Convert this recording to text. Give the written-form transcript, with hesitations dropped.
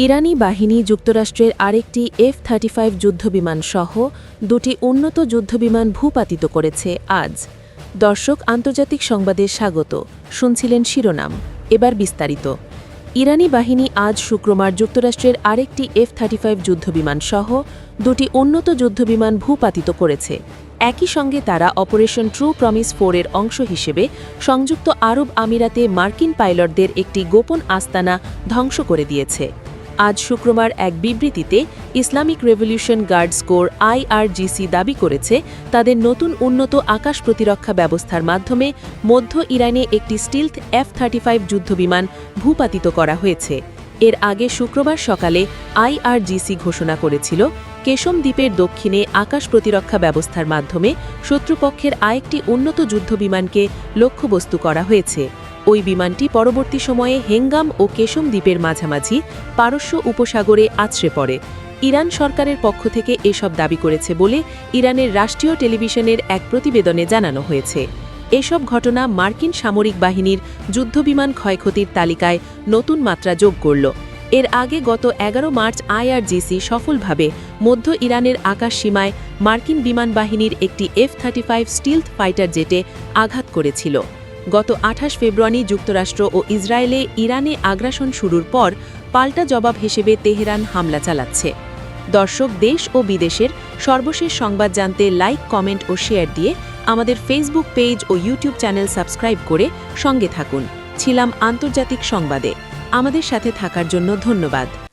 ইরানি বাহিনী যুক্তরাষ্ট্রের আরেকটি F-35 যুদ্ধবিমান সহ দুটি উন্নত যুদ্ধবিমান ভূপাতিত করেছে আজ। দর্শক, আন্তর্জাতিক সংবাদে স্বাগত। শুনছিলেন শিরোনাম, এবার বিস্তারিত। ইরানি বাহিনী আজ শুক্রবার যুক্তরাষ্ট্রের আরেকটি F-35 যুদ্ধবিমান সহ দুটি উন্নত যুদ্ধবিমান ভূপাতিত করেছে। একই সঙ্গে তারা অপারেশন ট্রু প্রমিস 4 এর অংশ হিসেবে সংযুক্ত আরব আমিরাতে মার্কিন পাইলটদের একটি গোপন আস্তানা ধ্বংস করে দিয়েছে। আজ শুক্রবার এক বিবৃতিতে Islamic revolution guards core IRGC দাবি করেছে তাদের নতুন উন্নত আকাশ প্রতিরক্ষা ব্যবস্থার মাধ্যমে মধ্য ইরানে একটি স্টিলথ F-35 যুদ্ধবিমান ভূপাতিত করা হয়েছে। এর আগে শুক্রবার সকালে IRGC ঘোষণা করেছিল কেশম দ্বীপের দক্ষিণে আকাশ প্রতিরক্ষা ব্যবস্থার মাধ্যমে শত্রুপক্ষের আরেকটি উন্নত যুদ্ধবিমানকে লক্ষ্যবস্তু করা হয়েছে। ওই বিমানটি পরবর্তী সময়ে হেঙ্গাম ও কেশম দ্বীপের মাঝামাঝি পারস্য উপসাগরে আছড়ে পড়ে। ইরান সরকারের পক্ষ থেকে এসব দাবি করেছে বলে ইরানের রাষ্ট্রীয় টেলিভিশনের এক প্রতিবেদনে জানানো হয়েছে। এসব ঘটনা মার্কিন সামরিক বাহিনীর যুদ্ধবিমান ক্ষয়ক্ষতির তালিকায় নতুন মাত্রা যোগ করল। এর আগে গত 11 মার্চ IRGC সফলভাবে মধ্য ইরানের আকাশ সীমায় মার্কিন বিমান বাহিনীর একটি F-35 স্টিলথ ফাইটার জেটে আঘাত করেছিল। গত 28 ফেব্রুয়ারি যুক্তরাষ্ট্র ও ইসরায়েলে ইরানে আগ্রাসন শুরুর পর পাল্টা জবাব হিসেবে তেহরান হামলা চালাচ্ছে। দর্শক, দেশ ও বিদেশের সর্বশেষ সংবাদ জানতে লাইক, কমেন্ট ও শেয়ার দিয়ে আমাদের ফেসবুক পেজ ও ইউটিউব চ্যানেল সাবস্ক্রাইব করে সঙ্গে থাকুন। ছিলাম আন্তর্জাতিক সংবাদে। আমাদের সাথে থাকার জন্য ধন্যবাদ।